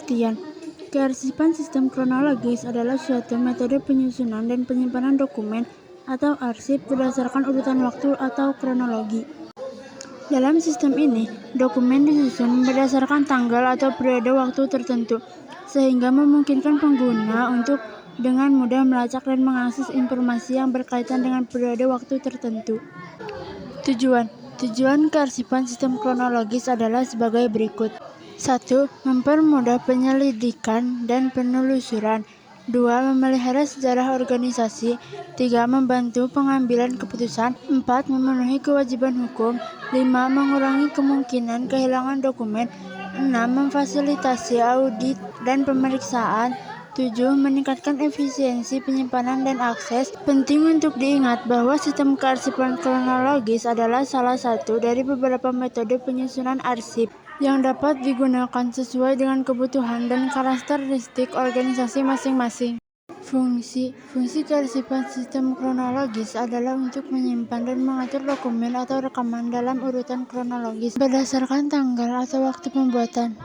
Pengertian. Kearsipan sistem kronologis adalah suatu metode penyusunan dan penyimpanan dokumen atau arsip berdasarkan urutan waktu atau kronologi. Dalam sistem ini, dokumen disusun berdasarkan tanggal atau periode waktu tertentu, sehingga memungkinkan pengguna untuk dengan mudah melacak dan mengakses informasi yang berkaitan dengan periode waktu tertentu. Tujuan kearsipan sistem kronologis adalah sebagai berikut. 1. Mempermudah penyelidikan dan penelusuran. 2. Memelihara sejarah organisasi. 3. Membantu pengambilan keputusan. 4. Memenuhi kewajiban hukum. 5. Mengurangi kemungkinan kehilangan dokumen. 6. Memfasilitasi audit dan pemeriksaan. 7. Meningkatkan efisiensi penyimpanan dan akses. Penting untuk diingat bahwa sistem kearsipan kronologis adalah salah satu dari beberapa metode penyusunan arsip yang dapat digunakan sesuai dengan kebutuhan dan karakteristik organisasi masing-masing. Fungsi kearsipan sistem kronologis adalah untuk menyimpan dan mengatur dokumen atau rekaman dalam urutan kronologis berdasarkan tanggal atau waktu pembuatan.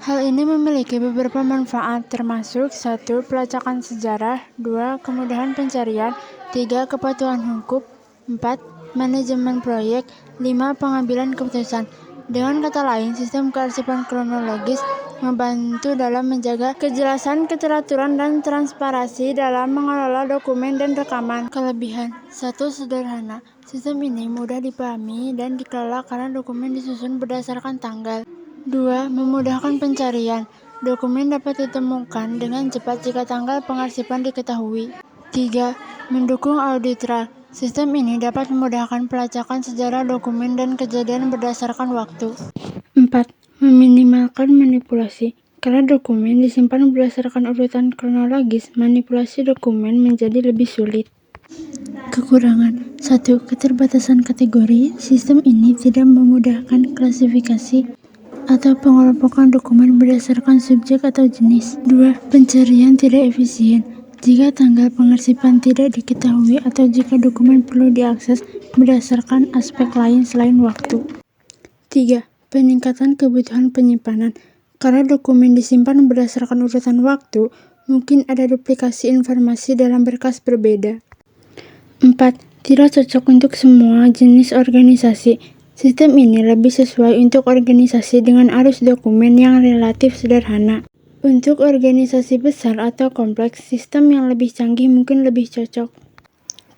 Hal ini memiliki beberapa manfaat, termasuk 1. Pelacakan sejarah. 2. Kemudahan pencarian. 3. Kepatuhan hukum. 4. Manajemen proyek. 5. Pengambilan keputusan. Dengan kata lain, sistem kearsipan kronologis membantu dalam menjaga kejelasan, keteraturan, dan transparansi dalam mengelola dokumen dan rekaman. Kelebihan. 1. Sederhana. Sistem ini mudah dipahami dan dikelola karena dokumen disusun berdasarkan tanggal. 2. Memudahkan pencarian. Dokumen dapat ditemukan dengan cepat jika tanggal pengarsipan diketahui. 3. Mendukung auditral. Sistem ini dapat memudahkan pelacakan sejarah dokumen dan kejadian berdasarkan waktu. 4. Meminimalkan manipulasi. Karena dokumen disimpan berdasarkan urutan kronologis, manipulasi dokumen menjadi lebih sulit. Kekurangan. 1. Keterbatasan kategori. Sistem ini tidak memudahkan klasifikasi atau pengelompokan dokumen berdasarkan subjek atau jenis. 2. Pencarian tidak efisien. Jika tanggal pengarsipan tidak diketahui atau jika dokumen perlu diakses berdasarkan aspek lain selain waktu. 3. Peningkatan kebutuhan penyimpanan. Karena dokumen disimpan berdasarkan urutan waktu, mungkin ada duplikasi informasi dalam berkas berbeda. 4. Tidak cocok untuk semua jenis organisasi. Sistem ini lebih sesuai untuk organisasi dengan arus dokumen yang relatif sederhana. Untuk organisasi besar atau kompleks, sistem yang lebih canggih mungkin lebih cocok.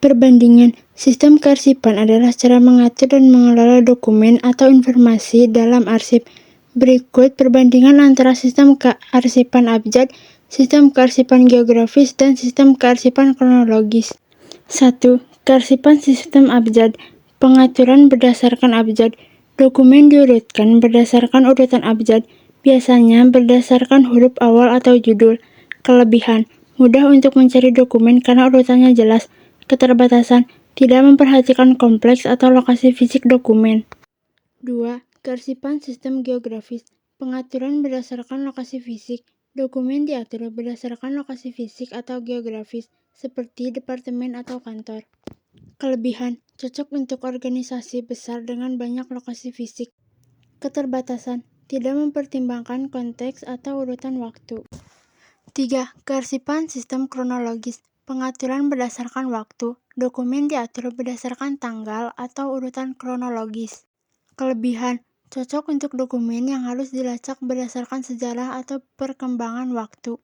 Perbandingan. Sistem kearsipan adalah cara mengatur dan mengelola dokumen atau informasi dalam arsip. Berikut perbandingan antara sistem kearsipan abjad, sistem kearsipan geografis, dan sistem kearsipan kronologis. 1. Kearsipan sistem abjad. Pengaturan berdasarkan abjad. Dokumen diurutkan berdasarkan urutan abjad, biasanya berdasarkan huruf awal atau judul. Kelebihan. Mudah untuk mencari dokumen karena urutannya jelas. Keterbatasan. Tidak memperhatikan kompleks atau lokasi fisik dokumen. 2. Kearsipan sistem geografis. Pengaturan berdasarkan lokasi fisik. Dokumen diatur berdasarkan lokasi fisik atau geografis, seperti departemen atau kantor. Kelebihan. Cocok untuk organisasi besar dengan banyak lokasi fisik. Keterbatasan. Tidak mempertimbangkan konteks atau urutan waktu. 3. Kearsipan sistem kronologis. Pengaturan berdasarkan waktu. Dokumen diatur berdasarkan tanggal atau urutan kronologis. Kelebihan. Cocok untuk dokumen yang harus dilacak berdasarkan sejarah atau perkembangan waktu.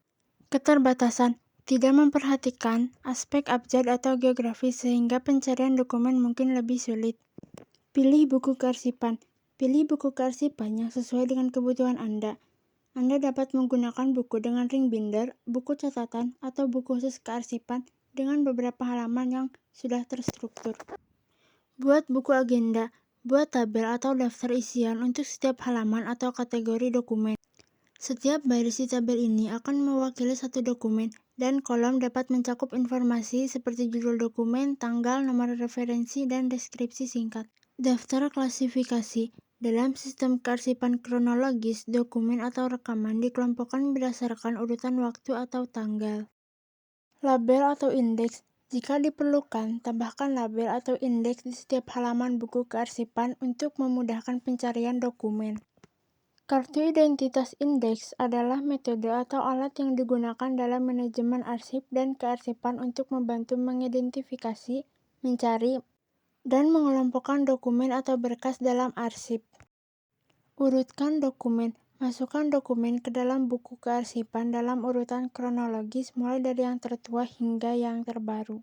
Keterbatasan. Tidak memperhatikan aspek abjad atau geografis sehingga pencarian dokumen mungkin lebih sulit. Pilih buku kearsipan. Pilih buku kearsipan yang sesuai dengan kebutuhan Anda. Anda dapat menggunakan buku dengan ring binder, buku catatan, atau buku khusus kearsipan dengan beberapa halaman yang sudah terstruktur. Buat buku agenda. Buat tabel atau daftar isian untuk setiap halaman atau kategori dokumen. Setiap baris di tabel ini akan mewakili satu dokumen, dan kolom dapat mencakup informasi seperti judul dokumen, tanggal, nomor referensi, dan deskripsi singkat. Daftar klasifikasi. Dalam sistem kearsipan kronologis, dokumen atau rekaman dikelompokkan berdasarkan urutan waktu atau tanggal. Label atau indeks. Jika diperlukan, tambahkan label atau indeks di setiap halaman buku kearsipan untuk memudahkan pencarian dokumen. Kartu identitas indeks adalah metode atau alat yang digunakan dalam manajemen arsip dan kearsipan untuk membantu mengidentifikasi, mencari, dan mengelompokkan dokumen atau berkas dalam arsip. Urutkan dokumen. Masukkan dokumen ke dalam buku kearsipan dalam urutan kronologis mulai dari yang tertua hingga yang terbaru.